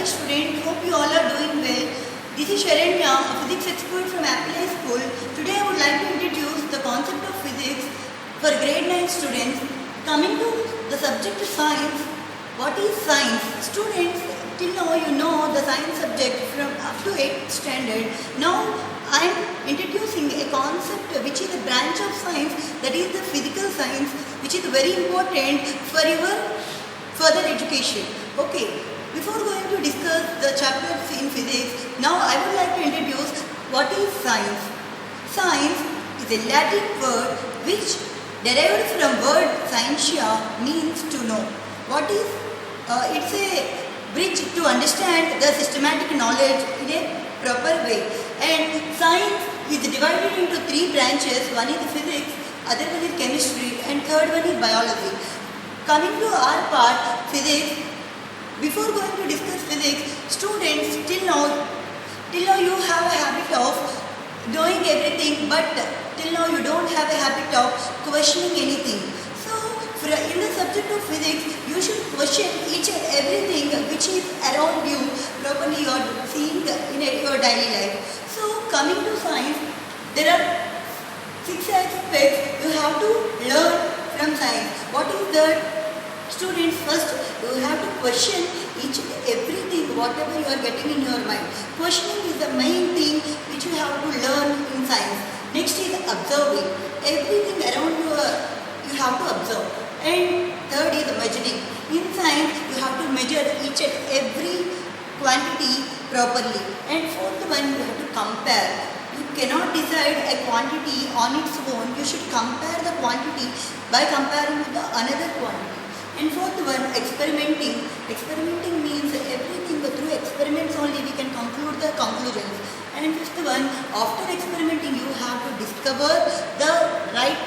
Hi students, hope you all are doing well. This is Sharanya, a physics expert from Apple High School. Today I would like to introduce the concept of physics for grade 9 students. Coming to the subject of science, what is science? Students, till now you know the science subject from up to 8th standard. Now I am introducing a concept which is a branch of science, that is the physical science, which is very important for your further education. Okay, before going to discuss the chapters in physics, now I would like to introduce what is science. Science is a Latin word which derived from word scientia, means to know. What is? It's a bridge to understand the systematic knowledge in a proper way. And science is divided into three branches. One is physics, other one is chemistry, and third one is biology. Coming to our part, physics. Before going to discuss physics, students, till now you have a habit of doing everything, but till now you don't have a habit of questioning anything. So, in the subject of physics, you should question each and everything which is around you properly or seeing in your daily life. So, coming to science, there are 6 aspects you have to learn from science. What is that? Students, first you have to question each and everything, whatever you are getting in your mind. Questioning is the main thing which you have to learn in science. Next is observing. Everything around you, you have to observe. And third is measuring. In science, you have to measure each and every quantity properly. And fourth one, you have to compare. You cannot decide a quantity on its own. You should compare the quantity by comparing with the another quantity. And fourth one, experimenting. Experimenting means everything, but through experiments only we can conclude the conclusions. And fifth one, after experimenting you have to discover the right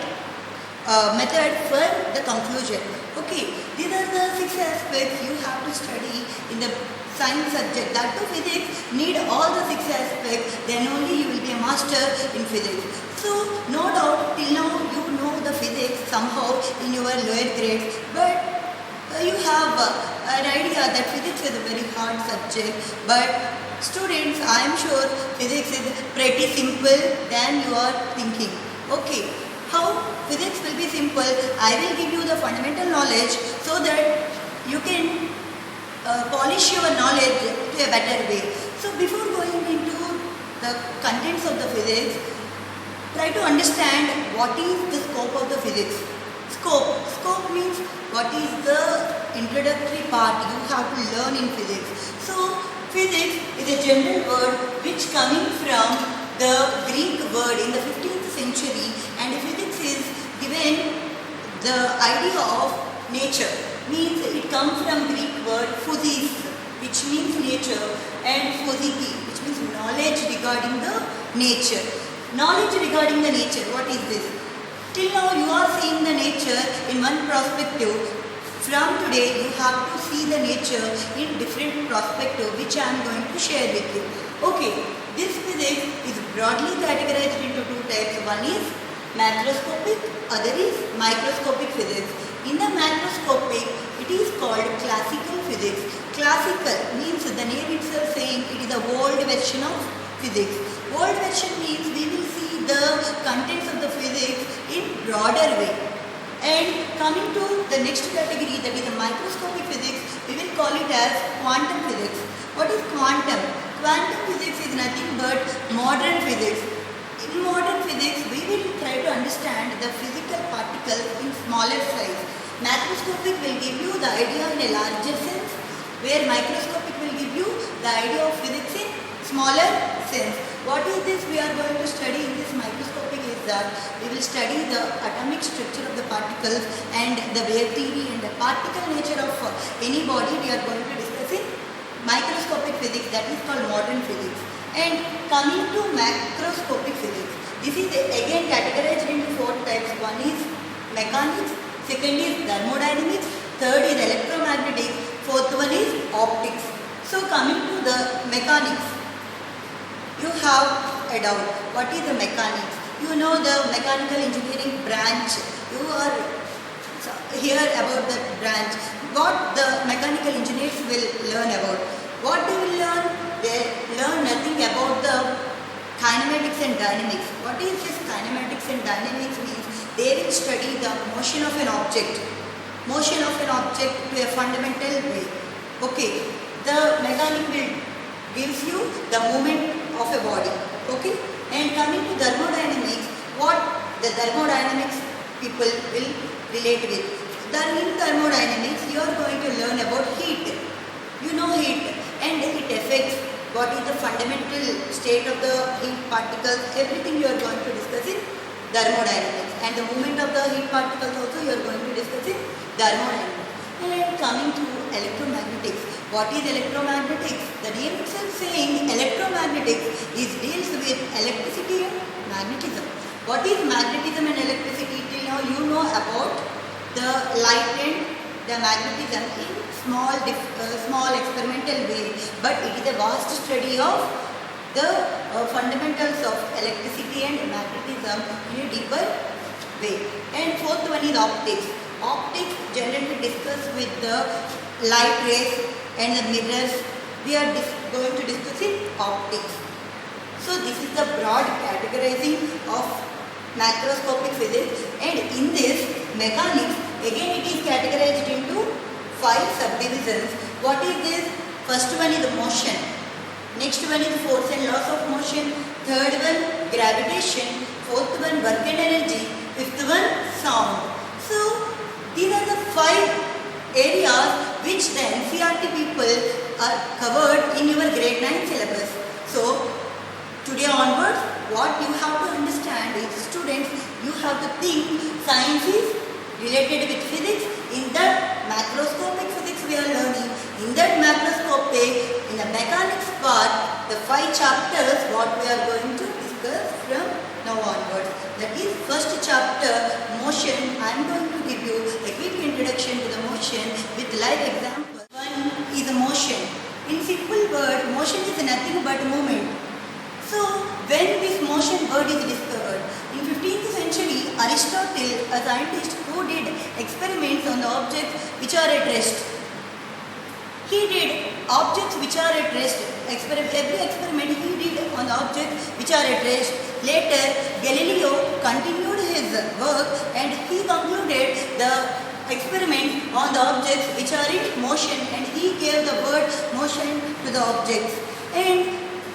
method for the conclusion. Okay, these are the 6 aspects you have to study in the science subject. That too, physics need all the 6 aspects, then only you will be a master in physics. So, no doubt, till now you know the physics somehow in your lower grades, but you have an idea that physics is a very hard subject. But students, I am sure physics is pretty simple than you are thinking. Okay, how physics will be simple? I will give you the fundamental knowledge so that you can polish your knowledge to a better way. So before going into the contents of the physics, try to understand what is the scope of the physics. Scope means what is the introductory part you have to learn in physics. So physics is a general word which coming from the Greek word in the 15th century, and physics is given the idea of nature. Means it comes from Greek word physis, which means nature, and physiki, which means knowledge regarding the nature. Knowledge regarding the nature, what is this? Till now you are seeing the nature in one perspective. From today you have to see the nature in different perspective, which I am going to share with you. Okay, this physics is broadly categorized into 2 types. One is macroscopic, other is microscopic physics. In the macroscopic, it is called classical physics. Classical means the name itself saying it is the old version of physics. Old version means we will see the contents of the physics in broader way. And coming to the next category, that is the microscopic physics, we will call it as quantum physics. What is quantum? Quantum physics is nothing but modern physics. In modern physics, we will try to understand the physical particle in smaller size. Macroscopic will give you the idea in a larger sense, where microscopic will give you the idea of physics in smaller sense. What is this we are going to study in this microscopic is that we will study the atomic structure of the particles and the wave theory and the particle nature of any body we are going to discuss in microscopic physics, that is called modern physics. And coming to macroscopic physics, this is again categorized into 4 types. One is mechanics, second is thermodynamics, third is electromagnetics, fourth one is optics. So coming to the mechanics, you have a doubt. What is the mechanics? You know the mechanical engineering branch. You are here about that branch. What the mechanical engineers will learn about. What they will learn? They learn nothing about the kinematics and dynamics. What is this kinematics and dynamics means? They will study the motion of an object. Motion of an object to a fundamental way. Okay. The mechanic will gives you the movement of a body. Okay. And coming to thermodynamics, what the thermodynamics people will relate with. Then in thermodynamics, you are going to learn about heat. You know heat, and it affects what is the fundamental state of the heat particles. Everything you are going to discuss in thermodynamics, and the movement of the heat particles also you are going to discuss in thermodynamics. And coming to electromagnetics. What is electromagnetics? The name itself saying electromagnetics deals with electricity and magnetism. What is magnetism and electricity? Till now you know about the light and the magnetism in small experimental way, but it is a vast study of the fundamentals of electricity and magnetism in a deeper way. And fourth one is optics. Optics generally discuss with the light rays and the mirrors. We are going to discuss in optics. So this is the broad categorizing of macroscopic physics, and in this mechanics again it is categorized into 5 subdivisions. What is this? First one is motion. Next one is force and loss of motion. Third one gravitation. Fourth one work and energy. Fifth one sound. So these are the 5 areas which the NCERT people are covered in your grade 9 syllabus. So today onwards, what you have to understand is, students, you have to think science is related with physics. In that macroscopic physics we are learning. In that macroscopic, in the mechanics part, the 5 chapters what we are going to discuss from now onwards. That is first chapter, motion. I am going to give you a quick introduction to the motion with live example. One is motion. In simple word, motion is nothing but movement. So when this motion word is discovered, in 15th century, Aristotle, a scientist who did experiments on the objects which are at rest. He did objects which are at rest. Every experiment he did on objects which are at rest. Later, Galileo continued his work and he concluded the experiment on the objects which are in motion, and he gave the word motion to the objects. And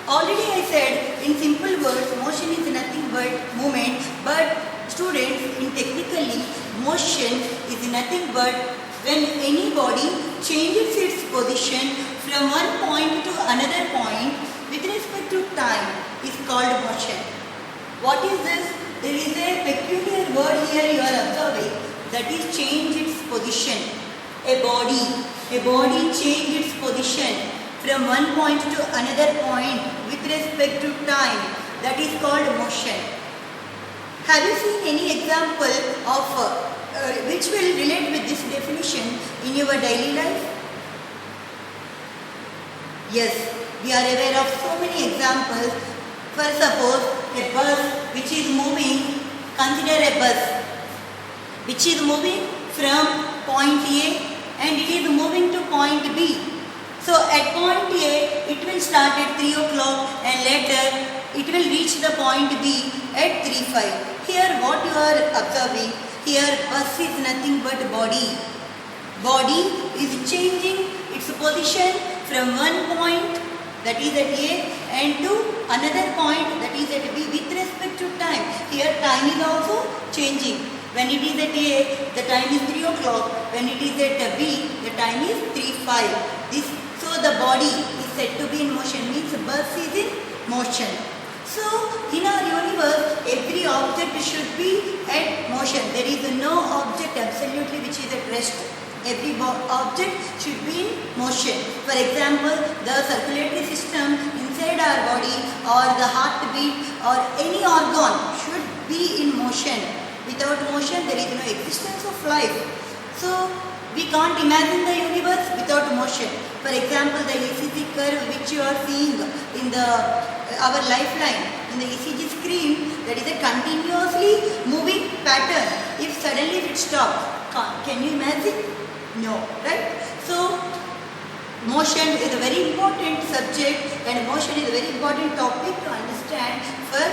already I said, in simple words, motion is nothing but movement, but students, in technically, motion is nothing but when any body changes its position from one point to another point with respect to time is called motion. What is this? There is a peculiar word here you are observing, that is change its position. A body change its position from one point to another point with respect to time. That is called motion. Have you seen any example of which will relate with this definition in your daily life? Yes, we are aware of so many examples. For suppose a bus which is moving, consider a bus which is moving from point A and it is moving to point B. So at point A, it will start at 3 o'clock and later it will reach the point B at 3:05. Here what you are observing, here bus is nothing but body. Body is changing its position from one point, that is at A, and to another point, that is at B, with respect to time. Here time is also changing. When it is at A, the time is 3 o'clock. When it is at B, the time is 3:05. So the body is said to be in motion, means bus is in motion. So in our universe, every object should be at motion. There is no object absolutely which is at rest. Every object should be in motion. For example, the circulatory system inside our body or the heartbeat or any organ should be in motion. Without motion, there is no existence of life. So we can't imagine the universe without motion. For example, the ECG curve which you are seeing in our lifeline, in the ECG screen, that is a continuously moving pattern. If suddenly it stops, can you imagine? No, right? So Motion is a very important subject and motion is a very important topic to understand for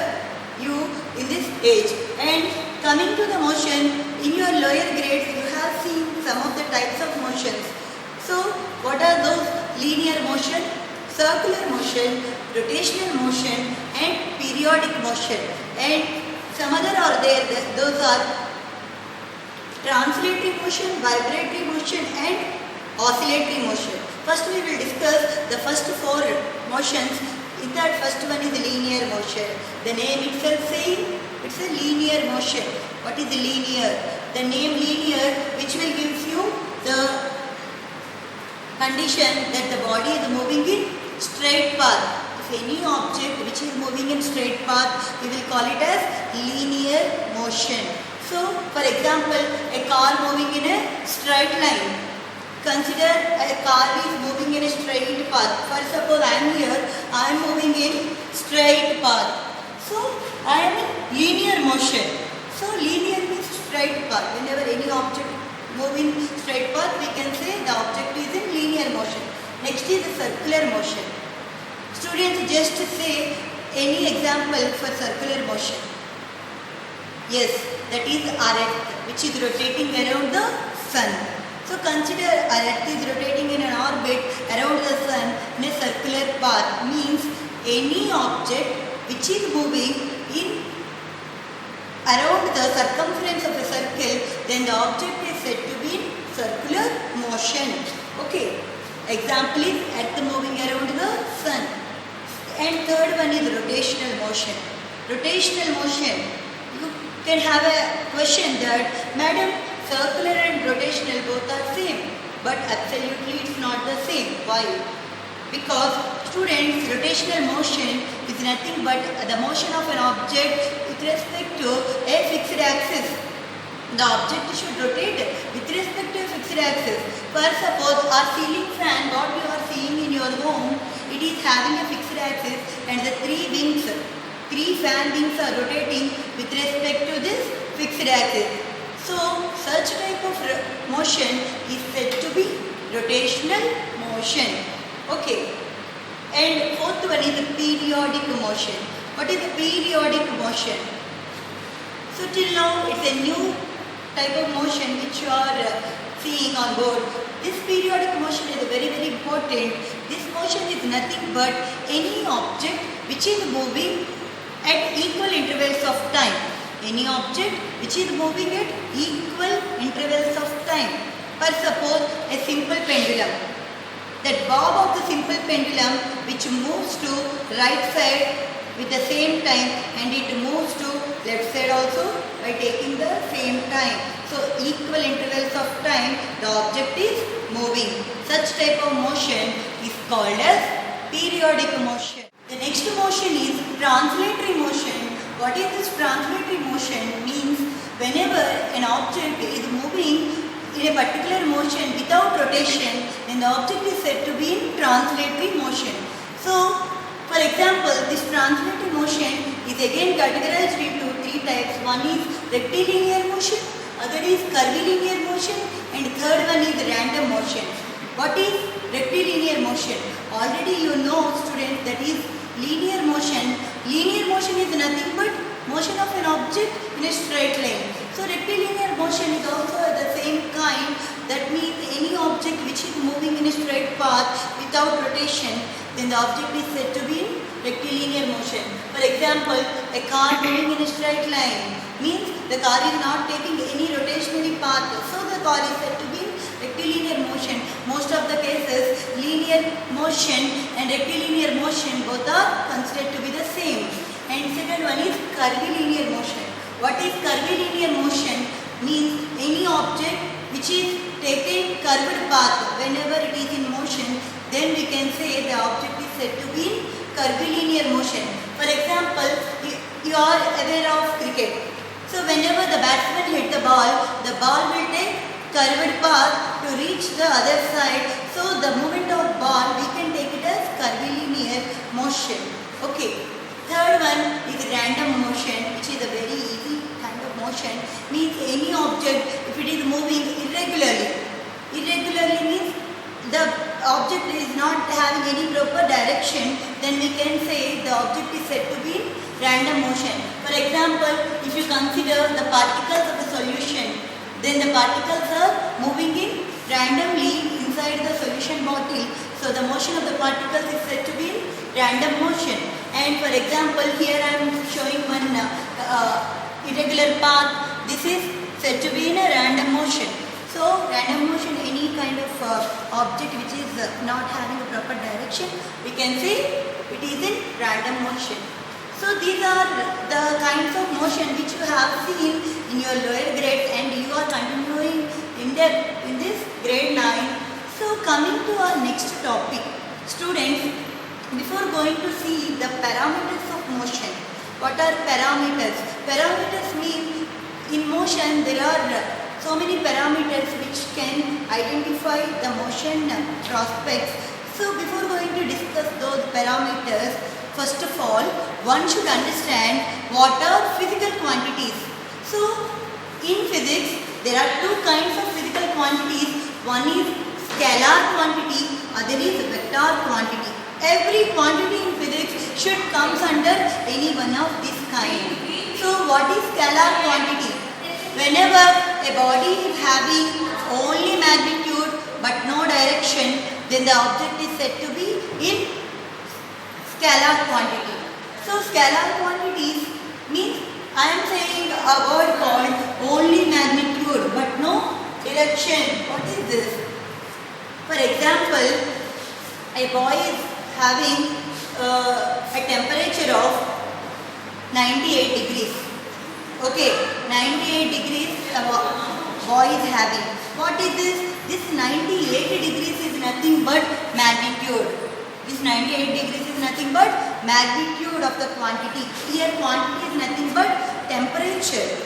you in this age. And coming to the motion, in your lower grades you have seen some of the types of motions. So what are those? Linear motion, circular motion, rotational motion and periodic motion. And some other are there, those are translatory motion, vibratory motion and oscillatory motion. First we will discuss the first four motions. In that first one is linear motion. The name itself saying it's a linear motion. What is linear? The name linear which will give you the condition that the body is moving in straight path. If any object which is moving in straight path, we will call it as linear motion. So for example, a car moving in a straight line. Consider a car is moving in a straight path. For suppose I am here, I am moving in straight path. So I am in linear motion. So linear means straight path. Whenever any object move in straight path, we can say the object is in linear motion. Next is the circular motion. Students, just say any example for circular motion. Yes, that is Earth, which is rotating around the sun. So consider Earth is rotating in an orbit around the sun in a circular path, means any object which is moving in around the circumference of a circle, then the object is said to be in circular motion. Okay. Example is Earth moving around the sun. And third one is rotational motion. Rotational motion. You can have a question that, Madam, circular and rotational both are same, but absolutely it's not the same. Why? Because students, rotational motion is nothing but the motion of an object with respect to a fixed axis. The object should rotate with respect to a fixed axis. For suppose our ceiling fan, what you are seeing in your home, it is having a fixed axis and the three fan wings are rotating with respect to this fixed axis. So, such type of motion is said to be rotational motion. Okay. And fourth one is the periodic motion. What is the periodic motion? So, till now it's a new type of motion which you are seeing on board. This periodic motion is very important. This motion is nothing but any object which is moving at equal intervals of time. Any object which is moving at equal intervals of time. For suppose a simple pendulum. That bob of the simple pendulum which moves to right side with the same time and it moves to left side also by taking the same time. So equal intervals of time the object is moving. Such type of motion is called as periodic motion. The next motion is translatory motion. What is this translatory motion? Means whenever an object is moving in a particular motion without rotation, then the object is said to be in translatory motion. So, for example, this translatory motion is again categorized into three types. One is rectilinear motion, other is curvilinear motion, and third one is random motion. What is rectilinear motion? Already you know, students, that is linear motion. Linear motion is nothing but motion of an object in a straight line. So rectilinear motion is also the same kind. That means any object which is moving in a straight path without rotation, then the object is said to be in rectilinear motion. For example, a car moving in a straight line means the car is not taking any rotationary path. So the car is said to be in rectilinear motion. Most of the cases, linear motion and rectilinear motion both are considered to be the same. And second one is curvilinear motion. What is curvilinear motion? Means any object which is taking curved path whenever it is in motion, then we can say the object is said to be in curvilinear motion. For example, you are aware of cricket. So whenever the batsman hit the ball will take curved path to reach the other side. So the movement of ball we can take it as curvilinear motion. Okay. Third one is random motion, which is a very easy kind of motion. Means any object if it is moving irregularly. Irregularly means the object is not having any proper direction, then we can say the object is said to be in random motion. For example, if you consider the particles of the solution, then the particles are moving in randomly inside the solution bottle. So the motion of the particles is said to be in random motion. And for example, here I am showing one irregular path. This is said to be in a random motion. So random motion, any kind of object which is not having a proper direction, we can say it is in random motion. So these are the kinds of motion which you have seen in your lower grades, and you are continuing in this grade 9. So coming to our next topic, students, before going to see the parameters of motion, what are parameters? Parameters mean in motion there are so many parameters which can identify the motion prospects. So before going to discuss those parameters, first of all, one should understand what are physical quantities. So in physics, there are two kinds of physical quantities. One is scalar quantity, other is vector quantity. Every quantity in physics should comes under any one of this kind. So what is scalar quantity? Whenever a body is having only magnitude but no direction, then the object is said to be in scalar quantity. So scalar quantities means I am saying a word called only magnitude but no direction. What is this? For example, a boy is having a temperature of 98 degrees. Okay, 98 degrees a boy is having. What is this? This 98 degrees is nothing but magnitude. This 98 degrees is nothing but magnitude of the quantity. Here quantity is nothing but temperature.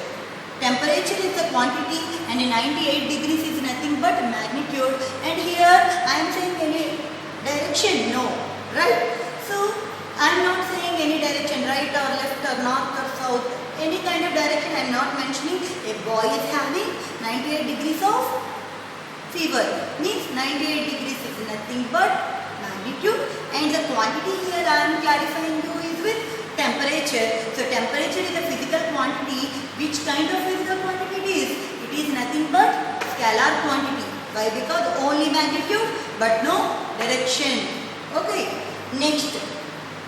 Temperature is the quantity and 98 degrees is nothing but magnitude. And here I am saying any direction? No. Right? So I am not saying any direction, right or left or north or south. Any kind of direction I am not mentioning. A boy is having 98 degrees of fever. Means 98 degrees is nothing but magnitude, and the quantity here I am clarifying you is with temperature. So temperature is a physical quantity. Which kind of physical quantity it is? It is nothing but scalar quantity. Why? Because only magnitude but no direction. Okay. Next,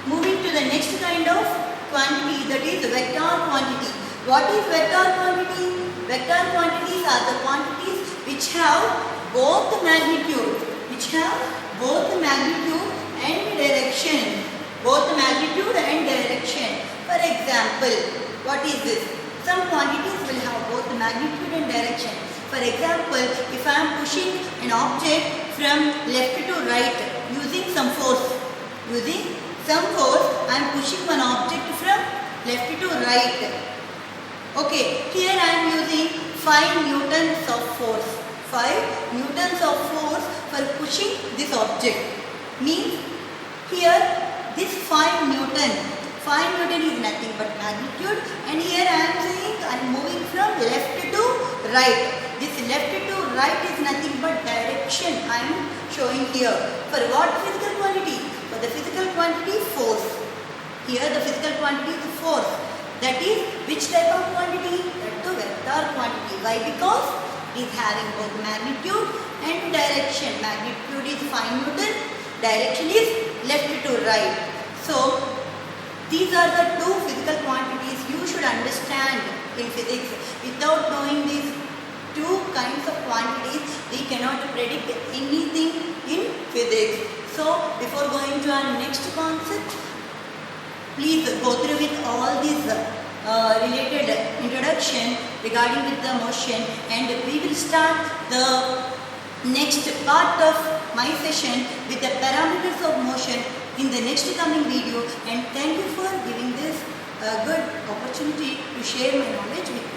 moving to the next kind of quantity, that is vector quantity. What is vector quantity? Vector quantities are the quantities which have both the magnitude, and direction. Both the magnitude and direction. For example, what is this? Some quantities will have both the magnitude and direction. For example, if I am pushing an object from left to right using some force, I am pushing one object from left to right. Okay, here I am using 5 newtons of force. 5 newtons of force for pushing this object. Means here this 5 Newton is nothing but magnitude, and here I am saying I am moving from left to right. This left to right is nothing but direction I am showing here. For what physical quantity? For the physical quantity force. Here the physical quantity is force. That is which type of quantity? That is vector quantity. Why? Because it is having both magnitude and direction. Magnitude is 5 Newton, direction is left to right. So these are the two physical quantities you should understand in physics. Without knowing these two kinds of quantities, we cannot predict anything in physics. So before going to our next concept, please go through with all these related introduction regarding with the motion, and we will start the next part of my session with the parameters of motion in the next coming video. And thank you for giving this good opportunity to share my knowledge with you.